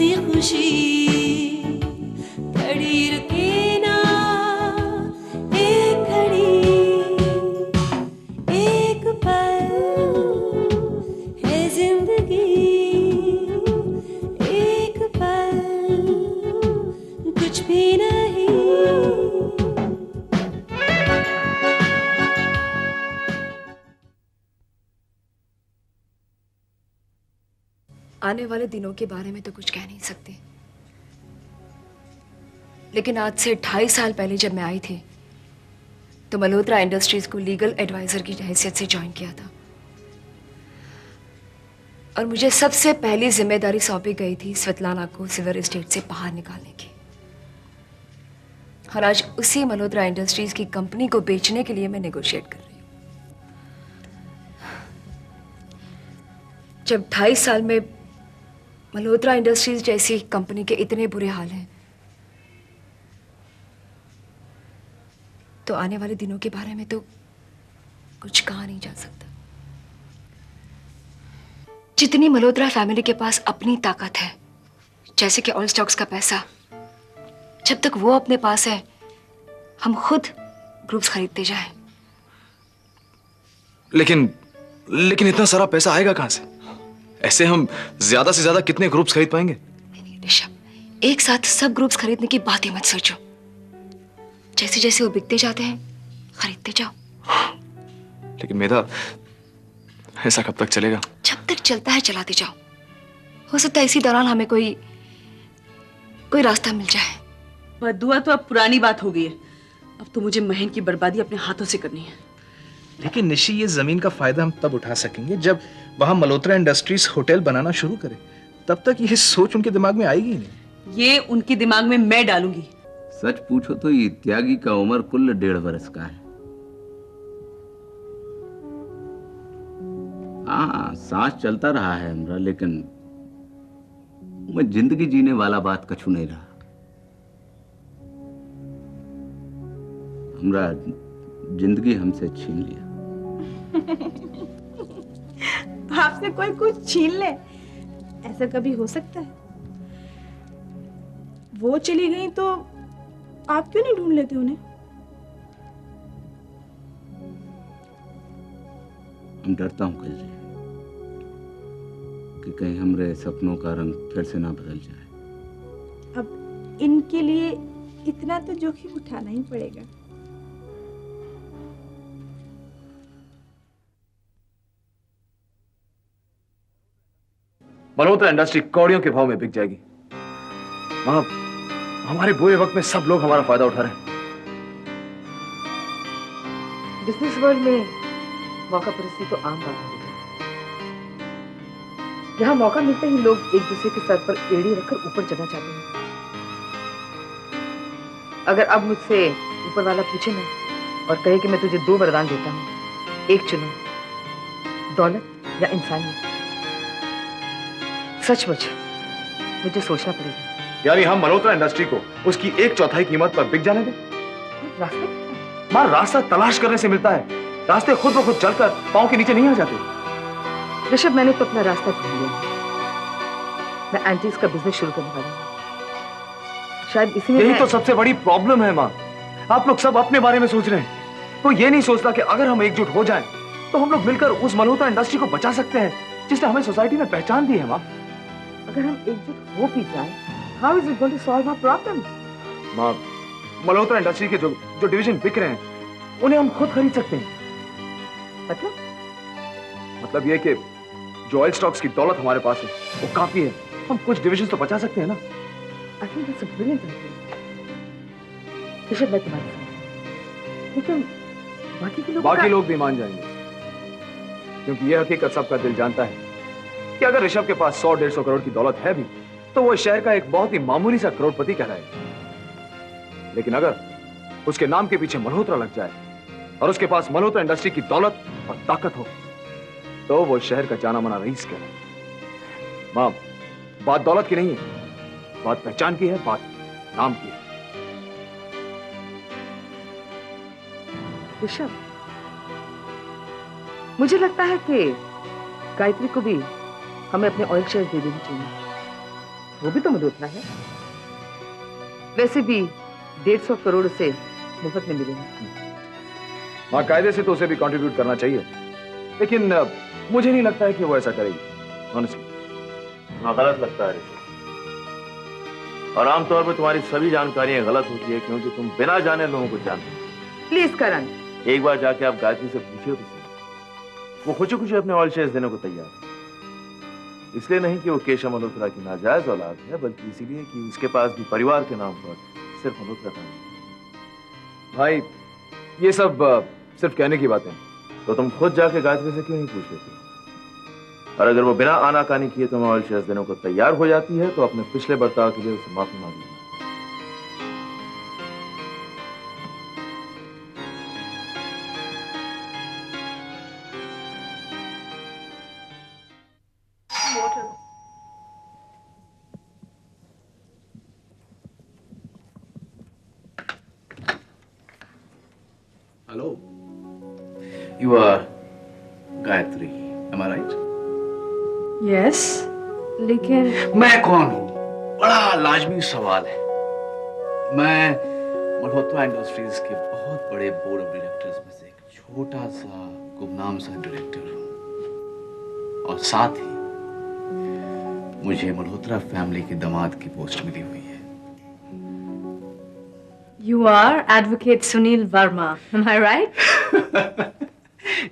सी खुशी खड़ी रुके ना एक घड़ी, एक पल है जिंदगी, एक पल कुछ भी नहीं। आने वाले दिनों के बारे में तो कुछ कह नहीं सकते, लेकिन आज से 2.5 साल पहले जब मैं आई थी तो मल्होत्रा इंडस्ट्रीज को लीगल एडवाइजर की हैसियत से ज्वाइन किया था और मुझे सबसे पहली जिम्मेदारी सौंपी गई थी स्वेतलाना को सिल्वर एस्टेट से बाहर निकालने की। और आज उसी मल्होत्रा इंडस्ट्रीज की कंपनी को बेचने के लिए मैं नेगोशिएट कर रही हूँ। जब 2.5 साल में मल्होत्रा इंडस्ट्रीज जैसी कंपनी के इतने बुरे हाल हैं, तो आने वाले दिनों के बारे में तो कुछ कहा नहीं जा सकता। जितनी मल्होत्रा फैमिली के पास अपनी ताकत है, जैसे कि ऑयल स्टॉक्स का पैसा, जब तक वो अपने पास है हम खुद ग्रुप्स खरीदते जाएं। लेकिन इतना सारा पैसा आएगा कहां से? ऐसे हम ज्यादा से ज्यादा कितने ग्रुप्स खरीद पाएंगे? नहीं ऋषभ, एक साथ सब ग्रुप्स खरीदने की बात ही मत सोचो। जैसे जैसे वो बिकते जाते हैं खरीदते जाओ। लेकिन मेधा, ऐसा कब तक चलेगा? जब तक चलता है चलाते जाओ। हो सकता है इसी दौरान हमें कोई रास्ता मिल जाए। बद्दुआ तो अब पुरानी बात हो गई है। अब तो मुझे महन की बर्बादी अपने हाथों से करनी है। लेकिन निशी, ये जमीन का फायदा हम तब उठा सकेंगे जब वहां मल्होत्रा इंडस्ट्रीज होटल बनाना शुरू करे। तब तक ये सोच उनके दिमाग में आएगी नहीं। ये उनके दिमाग में मैं डालूंगी। सच पूछो तो ये त्यागी का उम्र कुल 1.5 वर्ष का है। हाँ, सांस चलता रहा है हमरा, लेकिन मैं जिंदगी जीने वाला बात कछु नहीं रहा। हमरा जिंदगी हमसे छीन लिया। आपसे कोई कुछ छीन ले, ऐसा कभी हो सकता है? वो चली गई तो आप क्यों नहीं ढूंढ लेते उन्हें? हम डरता हूं कल कि कहीं हमरे सपनों का रंग फिर से ना बदल जाए। अब इनके लिए इतना तो जोखिम उठाना ही पड़ेगा। मल्होत्रा इंडस्ट्री कौड़ियों के भाव में बिक जाएगी। वहां हमारे बुरे वक्त में सब लोग हमारा फायदा उठा रहे हैं। बिजनेस वर्ल्ड में मौका परस्ती तो आम बात हो गई। यहाँ मौका मिलते ही लोग एक दूसरे के सर पर एड़ी रखकर ऊपर चढ़ना चाहते हैं। अगर अब मुझसे ऊपर वाला पूछे ना और कहे कि मैं तुझे 2 वरदान देता हूँ, एक चुनो, दौलत या इंसानियत, सचमुच मुझे सोचना पड़ेगा। यानी हम मल्होत्रा इंडस्ट्री को उसकी 1/4 कीमत पर बिक जाने दें? रास्ते मां, रास्ता तलाश करने से मिलता है। रास्ते खुद ब खुद चलकर पांव के नीचे नहीं आ जाते। ऋषभ, मैंने तो अपना रास्ता ढूंढ लिया। मैं एंटीज का बिजनेस शुरू करने वाली हूँ। शायद इसी में यही तो सबसे बड़ी प्रॉब्लम है मां। आप लोग सब अपने बारे में सोच रहे हैं, तो ये नहीं सोचता कि अगर हम एकजुट हो जाएं, तो हम लोग मिलकर उस मल्होत्रा इंडस्ट्री को बचा सकते हैं जिसने हमें सोसाइटी में पहचान दी है। मां, अगर हम एकजुट हो भी जाएं, how is it going to solve our problem? मां, मल्होत्रा इंडस्ट्री के जो डिवीजन बिक रहे हैं, उन्हें हम खुद खरीद सकते हैं। मतलब ये कि जो ऑयल स्टॉक्स की दौलत हमारे पास है वो काफी है। हम कुछ डिविजन तो बचा सकते हैं ना। I think that's a brilliant idea. Rishabh, मैं तुम्हारे साथ हूं, लेकिन बाकी लोग भी मान जाएंगे, क्योंकि ये हकीकत सबका दिल जानता है कि अगर ऋषभ के पास 100-150 करोड़ की दौलत है भी, तो वो शहर का एक बहुत ही मामूली सा करोड़पति कहलाएगा। लेकिन अगर उसके नाम के पीछे मल्होत्रा लग जाए और उसके पास मल्होत्रा इंडस्ट्री की दौलत और ताकत हो, तो वो शहर का जाना माना रईस कहलाए। मां, बात दौलत की नहीं है, बात पहचान की है, बात नाम की है। ऋषभ, मुझे लगता है कि गायत्री को भी हमें अपने ऑयल शेयर दे देनी चाहिए। वो भी तो मल्होत्रा है। वैसे भी 150 करोड़ से मुफ्त में मिलेंगे। बाकायदे से तो उसे भी कंट्रीब्यूट करना चाहिए, लेकिन मुझे नहीं लगता है कि वो ऐसा करेगी ऑनेस्टली। हाँ, गलत लगता है ऋषि। और आमतौर पर तुम्हारी सभी जानकारियां गलत होती है क्योंकि तुम बिना जाने लोगों को जानते हो। प्लीज करण, एक बार जाके आप गायत्री से पूछिए तो सही। वो खुशी खुशी अपने ऑल शेयर्स देने को तैयार है। इसलिए नहीं कि वो केशव मल्होत्रा की नाजायज औलाद है, बल्कि इसीलिए कि उसके पास भी परिवार के नाम पर सिर्फ मल्होत्रा का नाम। भाई ये सब सिर्फ कहने की बातें हैं। तो तुम खुद जाके गायत्री से क्यों नहीं पूछ लेते? और अगर वो बिना आनाकानी किए तुम्हें ऑयल शेयर्स देने को तैयार हो जाती है तो अपने पिछले बर्ताव के लिए उससे माफी मांग लेना। Hello, you are Gayatri, am I right? Yes, लेकिन मैं कौन हूँ? बड़ा लाजमी सवाल है। मैं मल्होत्रा इंडस्ट्रीज के बहुत बड़े बोर्ड ऑफ डायरेक्टर्स में से एक छोटा सा गुमनाम सा डायरेक्टर हूँ, और साथ ही मुझे मल्होत्रा फैमिली के दामाद की पोस्ट मिली हुई है। You are advocate Sunil Verma, am I right?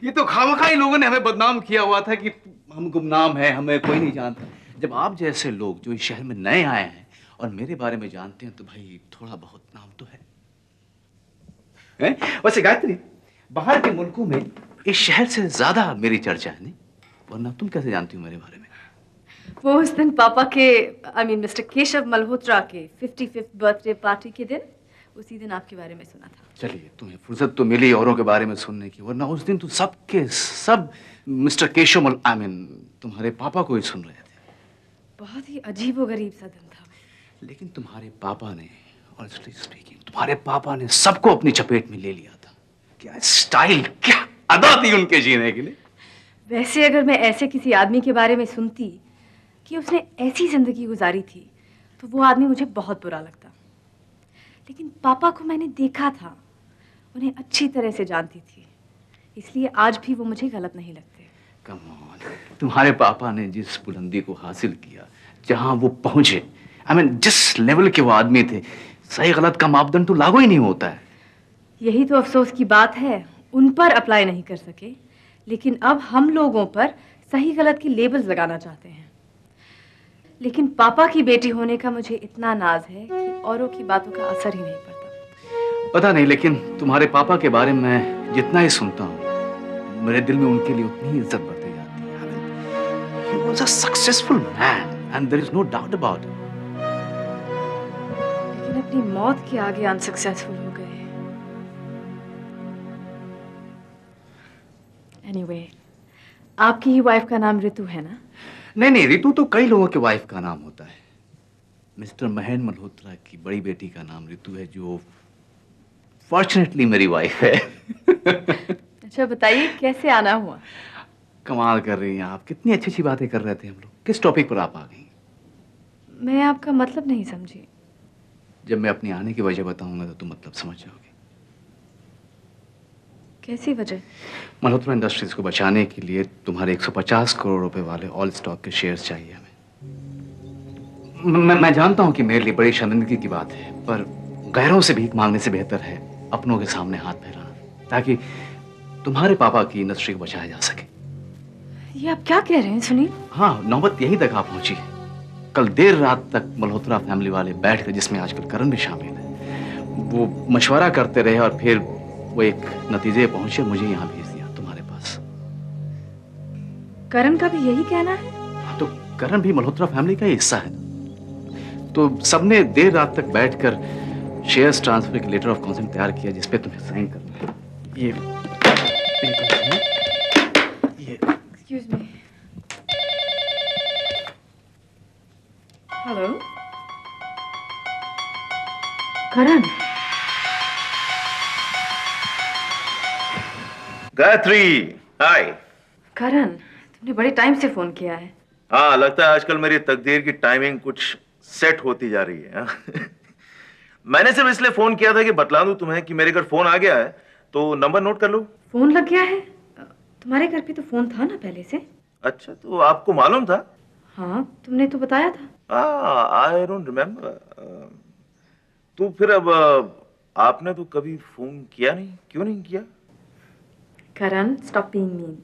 ये तो खामखाई लोगों ने हमें बदनाम किया हुआ था कि हम गुमनाम हैं, हमें कोई नहीं जानता। जब आप जैसे लोग जो इस शहर में नए आए हैं और मेरे बारे में जानते हैं तो भाई थोड़ा बहुत नाम तो है? वैसे गायत्री, बाहर के मुल्कों में इस शहर से ज्यादा मेरी चर्चा है, नहीं? वरना तुम कैसे जानती हो मेरे बारे में? वो उस दिन पापा के मिस्टर केशव मल्होत्रा के 55th बर्थडे पार्टी के दिन, उसी दिन आपके बारे में सुना था। चलिए, तुम्हें फुर्सत तो मिली औरों के बारे में सुनने की, वरना उस दिन तो सबके सब मिस्टर केशव तुम्हारे पापा को ही सुन रहे थे। बहुत ही अजीबोगरीब सा दिन था। लेकिन तुम्हारे पापा ने, ऑनेस्टली स्पीकिंग, तुम्हारे पापा ने सबको अपनी चपेट में ले लिया था। क्या स्टाइल, क्या अदा थी उनके जीने के लिए। वैसे अगर मैं ऐसे किसी आदमी के बारे में सुनती कि उसने ऐसी जिंदगी गुजारी थी तो वो आदमी मुझे बहुत बुरा लगता। लेकिन पापा को मैंने देखा था, उन्हें अच्छी तरह से जानती थी, इसलिए आज भी वो मुझे गलत नहीं लगते। कम ऑन, तुम्हारे पापा ने जिस बुलंदी को हासिल किया, जहां वो पहुंचे, जिस लेवल के वो आदमी थे, सही गलत का मापदंड तो लागू ही नहीं होता है। यही तो अफसोस की बात है, उन पर अप्लाई नहीं कर सके, लेकिन अब हम लोगों पर सही गलत की लेबल्स लगाना चाहते हैं। लेकिन पापा की बेटी होने का मुझे इतना नाज है कि औरों की बातों का असर ही नहीं पड़ता। पता नहीं, लेकिन तुम्हारे पापा के बारे में मैं जितना ही सुनता हूँ, मेरे दिल में उनके लिए उतनी ही इज्जत बढ़ती जाती है। He was a successful man and there is no doubt about it. लेकिन अपनी मौत के आगे अनसक्सेसफुल हो गए। Anyway, आपकी ही वाइफ का नाम ऋतु है ना? नहीं, ऋतु तो कई लोगों के वाइफ का नाम होता है। मिस्टर महेंद्र मल्होत्रा की बड़ी बेटी का नाम ऋतु है, जो फॉर्चुनेटली मेरी वाइफ है। अच्छा बताइए, कैसे आना हुआ? कमाल कर रही हैं आप, कितनी अच्छी अच्छी बातें कर रहे थे हम लोग। किस टॉपिक पर आप आ गई? मैं आपका मतलब नहीं समझी। जब मैं अपनी आने की वजह बताऊंगा तो तुम मतलब समझ जाओगे। कैसी वजह? मल्होत्रा इंडस्ट्रीज को बचाने के लिए तुम्हारे 150 करोड़ रुपए वाले ऑल स्टॉक के शेयर्स चाहिए हमें। मैं जानता हूं कि मेरे लिए बड़ी शर्मिंदगी की बात है, पर गैरों से भीख मांगने से बेहतर है अपनों के सामने हाथ फैलाना, ताकि तुम्हारे पापा की इंडस्ट्री को बचाया जा सके। ये आप क्या कह रहे हैं सुनील? हाँ, नौबत यही तक आ पहुंची है। कल देर रात तक मल्होत्रा फैमिली वाले बैठकर, जिसमें आजकल करण भी शामिल है, वो मशवरा करते रहे और फिर वो एक नतीजे पहुंचे, मुझे यहाँ भेज दिया तुम्हारे पास। करण का भी यही कहना है? हाँ, तो करण भी मल्होत्रा फैमिली का ही हिस्सा है ना। तो सबने देर रात तक बैठकर शेयर्स ट्रांसफर के लेटर ऑफ कंसेंट तैयार किया, जिसपे तुम्हें साइन करना है। ये एक्सक्यूज मी। हेलो करण। गायत्री, हाय। करण, तुमने बड़े टाइम से फोन किया है। हाँ, लगता है आजकल मेरी तकदीर की टाइमिंग कुछ सेट होती जा रही है हाँ? मैंने सिर्फ इसलिए फोन किया था कि बतला दूं तुम्हें कि मेरे घर फोन आ गया है, तो नंबर नोट कर लो। फोन लग गया है? तुम्हारे घर पे तो फोन था ना पहले से। अच्छा, तो आपको मालूम था? हाँ, तुमने तो बताया था। I don't remember. तो फिर अब आपने तो कभी फोन किया नहीं, क्यों नहीं किया? करण, स्टॉप बीइंग मीन।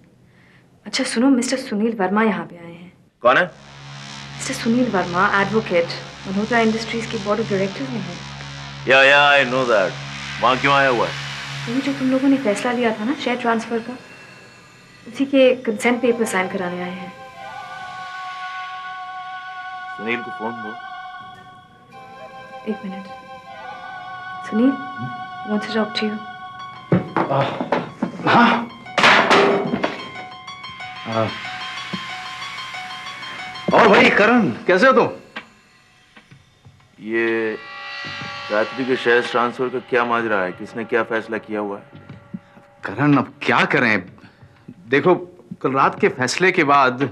अच्छा सुनो, मिस्टर सुनील वर्मा यहाँ पे आए हैं। कौन है? Mister Sunil Verma, advocate, Malhotra industries के बोर्ड ऑफ डायरेक्टर्स में है। या आई नो दैट। वहाँ क्यों आया हुआ है? वही जो तुम लोगों ने फैसला लिया था ना शेयर ट्रांसफर का, उसी के कंसेंट पेपर साइन कराने आए हैं। सुनील को फोन दो। एक minute. Sunil, want to talk to you. हाँ। और भाई करण, कैसे हो तुम? ये गायत्री के शेयर ट्रांसफर का क्या माजरा है? किसने क्या फैसला किया हुआ है? करण, अब क्या करें? देखो, कल रात के फैसले के बाद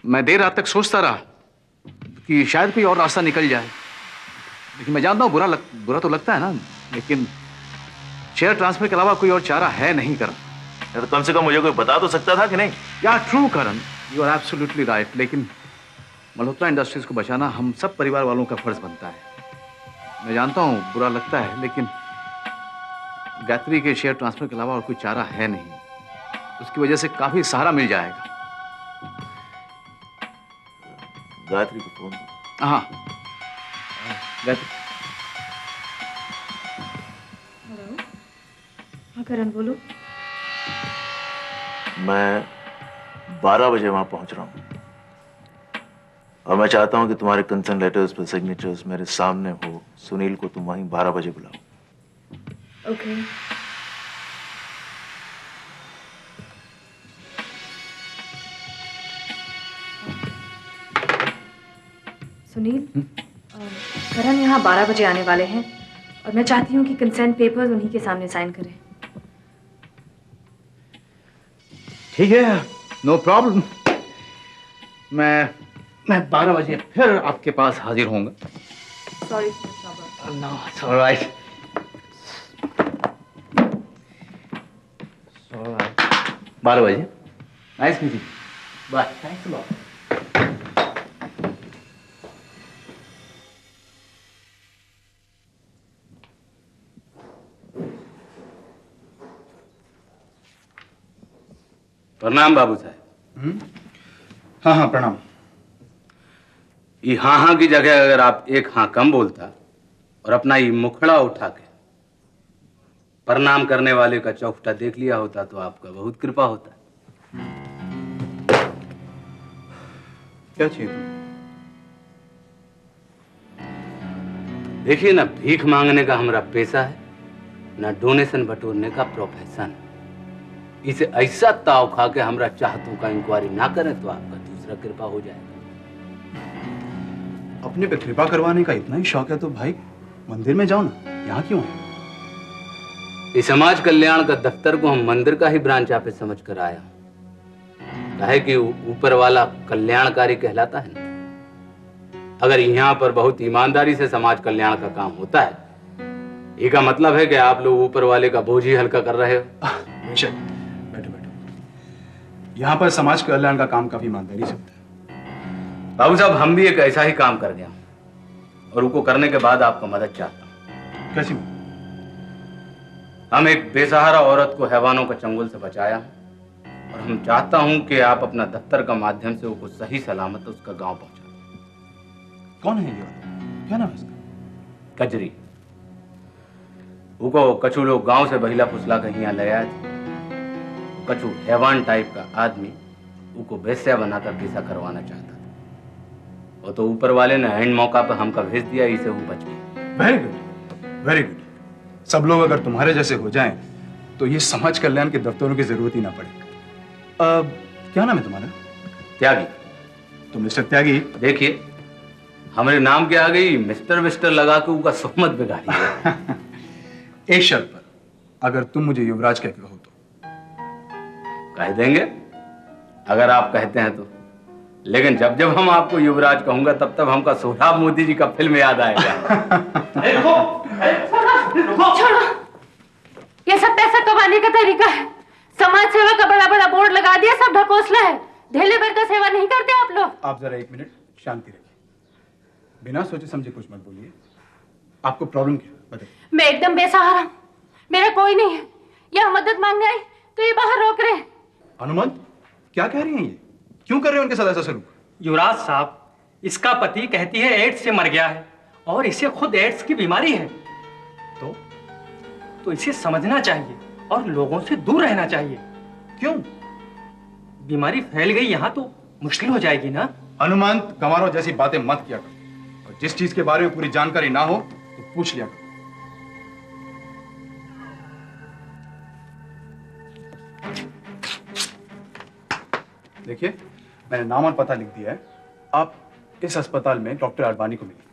मैं देर रात तक सोचता रहा कि शायद कोई और रास्ता निकल जाए। लेकिन मैं जानता हूँ बुरा तो लगता है ना, लेकिन शेयर ट्रांसफर के अलावा कोई और चारा है नहीं करण। तो कम से कम मुझे कोई बता तो सकता था कि नहीं? या true Karan, you are absolutely right. लेकिन मल्होत्रा इंडस्ट्रीज को बचाना हम सब परिवार वालों का फर्ज बनता है। मैं जानता हूँ बुरा लगता है, लेकिन गायत्री के शेयर ट्रांसफर के अलावा और कोई चारा है नहीं। उसकी वजह से काफी सहारा मिल जाएगा। गायत्री को फोन दो। हाँ, गायत्री। हाँ करण, बोलो। मैं 12 बजे वहां पहुंच रहा हूं और मैं चाहता हूं कि तुम्हारे कंसर्न लेटर्स पर सिग्नेचर्स मेरे सामने हो। सुनील को तुम वहीं 12 बजे बुलाओ। ओके। सुनील, करण यहाँ 12 बजे आने वाले हैं और मैं चाहती हूँ कि कंसेंट पेपर्स उन्हीं के सामने साइन करें। ठीक है, नो प्रॉब्लम। मैं 12 बजे फिर आपके पास हाजिर होऊंगा। Sorry. No, it's all right. It's all right. 12 बजे। Nice meeting. Bye. Thanks a lot. प्रणाम बाबू साहब। हाँ हाँ प्रणाम। ये हाँ हाँ की जगह अगर आप एक हाँ कम बोलता और अपना ये मुखड़ा उठा के प्रणाम करने वाले का चौखटा देख लिया होता तो आपका बहुत कृपा होता। क्या चाहिए तुम्हें? देखिए ना, भीख मांगने का हमारा पेशा है ना डोनेशन बटोरने का प्रोफेशन है। इसे ऐसा ताव खा के हमरा चाहतों का इंक्वायरी ना करें तो आपका दूसरा कृपा हो जाएगा। अपने पे कृपा करवाने का इतना ही शौक है तो भाई मंदिर में जाओ ना, यहाँ क्यों है? इस समाज कल्याण का दफ्तर को हम मंदिर का ही ब्रांच ऑफिस समझ कर आया हूं। काहे कि ऊपर वाला कल्याणकारी कहलाता है ना। अगर यहाँ पर बहुत ईमानदारी से समाज कल्याण का काम होता है, इसका मतलब है कि आप लोग ऊपर वाले का बोझ ही हल्का कर रहे हो। बेशक, बैठो बैठो। यहाँ पर समाज कल्याण का काम काफी ईमानदारी से होता है। बाबू साहब, हम भी एक ऐसा ही काम कर गया और उनको करने के बाद आपका मदद चाहता हूँ। कैसी? हम एक बेसहारा औरत को हैवानों के चंगुल से बचाया और हम चाहता हूं कि आप अपना दफ्तर का माध्यम से उसको सही सलामत उसका गांव पहुंचा। कौन है ये वाला? क्या नाम है इसका? कजरी। उको कछु लोग गांव से बहिला फुसला कहीं यहाँ ले आए थे। कछु हैवान टाइप का आदमी उको वेश्या बनाकर पेशा करवाना चाहता था। वो तो ऊपर वाले ने एंड मौका पर हमका भेज दिया, इसे वो बच गया। Very good, very good. सब लोग अगर तुम्हारे जैसे हो जाएं तो ये समाज कल्याण के दफ्तरों की जरूरत ही ना पड़े। क्या नाम है तुम्हारा? त्यागी। तो मिस्टर त्यागी, देखिए हमारे नाम के आ गई मिस्टर विस्टर लगा के उनका सोमत बिगाड़ी। एक शर्त पर, अगर तुम मुझे युवराज कह के कहो तो। कह देंगे, अगर आप कहते हैं तो। लेकिन जब जब हम आपको युवराज कहूंगा तब तब हमका सोहराब मोदी जी का फिल्म याद आएगा। छोड़ो, ये सब पैसा कमाने का तरीका है। समाज सेवा का बड़ा बड़ा बोर्ड लगा दिया, सब ढकोसला है। ढेले भर का सेवा नहीं करते आप लोग। आप जरा 1 मिनट शांति रखिए, बिना सोचे समझे कुछ मत बोलिए। आपको प्रॉब्लम क्या बताइए। मैं एकदम बेसहारा हूँ, मेरा कोई नहीं है। यहाँ मदद मांगने आई तो ये बाहर रोक रहे हैं। हनुमंत, क्या कह रही हैं ये? क्यों कर रहे हो उनके साथ ऐसा सलूक? युवराज साहब, इसका पति कहती है एड्स से मर गया है और इसे खुद एड्स की बीमारी है। तो इसे समझना चाहिए और लोगों से दूर रहना चाहिए। क्यों? बीमारी फैल गई यहाँ तो मुश्किल हो जाएगी ना। हनुमंत, गंवारों जैसी बातें मत किया करो, और जिस चीज के बारे में पूरी जानकारी ना हो तो पूछ लिया करो। देखिए, मैंने नाम और पता लिख दिया है। आप इस अस्पताल में डॉक्टर अडवाणी को मिलेंगे।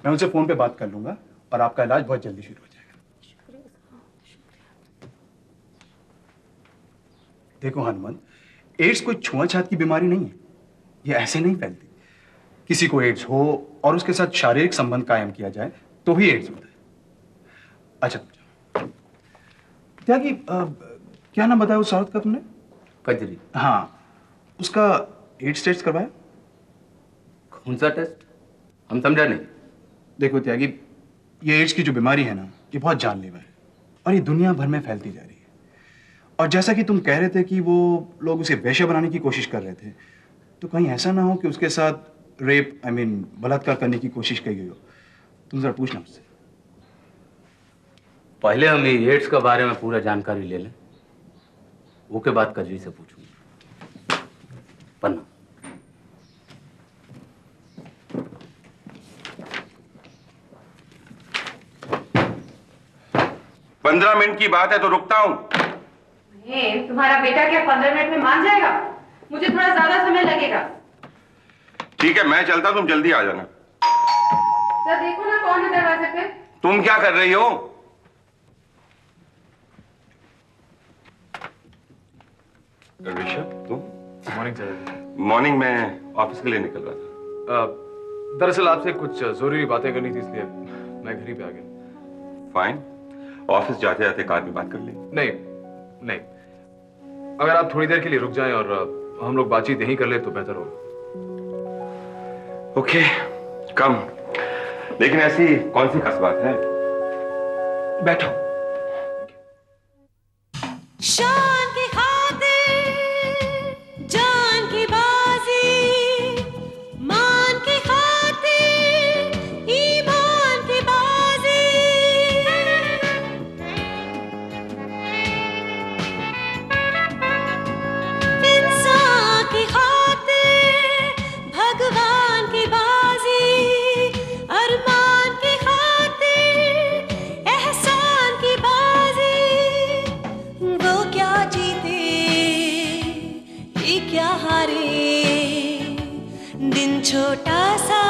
मैं उनसे फोन पे बात कर लूंगा और आपका इलाज बहुत जल्दी शुरू हो जाएगा। देखो हनुमंत, एड्स कोई छुआछूत की बीमारी नहीं है। ये ऐसे नहीं फैलती। किसी को एड्स हो और उसके साथ शारीरिक संबंध कायम किया जाए तो ही एड्स होता है। अच्छा त्यागी, क्या नाम बताया उस औरत का तुमने? कजरी। हाँ, उसका एड्स टेस्ट करवाया? कौन सा टेस्ट? हम समझा नहीं। देखो त्यागी, ये एड्स की जो बीमारी है ना, ये बहुत जानलेवा है और ये दुनिया भर में फैलती जा रही है। और जैसा कि तुम कह रहे थे कि वो लोग उसे वेश्या बनाने की कोशिश कर रहे थे, तो कहीं ऐसा ना हो कि उसके साथ रेप बलात्कार करने की कोशिश की गई हो। तुम जरा पूछना मुझसे। पहले हम ये एड्स के बारे में पूरा जानकारी ले लें, वो के बाद कजरी से पूछूंगा। पन्ना। पंद्रह मिनट की बात है तो रुकता हूं। तुम्हारा बेटा क्या 15 मिनट में मान जाएगा? मुझे थोड़ा ज्यादा समय लगेगा। ठीक है, मैं चलता, तुम जल्दी आ जाना। सर देखो ना कौन है दरवाजे पे। तुम क्या कर रही हो? ऋषभ, तुम? Morning sir. मॉर्निंग में ऑफिस के लिए निकल रहा था। दरअसल आपसे कुछ जरूरी बातें करनी थी, इसलिए मैं घर ही पे आ गया। फाइन, ऑफिस जाते जाते कार में बात कर ले। नहीं, अगर आप थोड़ी देर के लिए रुक जाएं और हम लोग बातचीत यहीं कर ले तो बेहतर होगा। ओके, कम। लेकिन ऐसी कौन सी खास बात है? बैठो। शान की खातिर जान की बाजी, मान की खातिर ईमान की बाजी। इंसान की खातिर भगवान की बाजी, अरमान की खातिर एहसान की बाजी। वो क्या जीते ये क्या हारे, दिन छोटा सा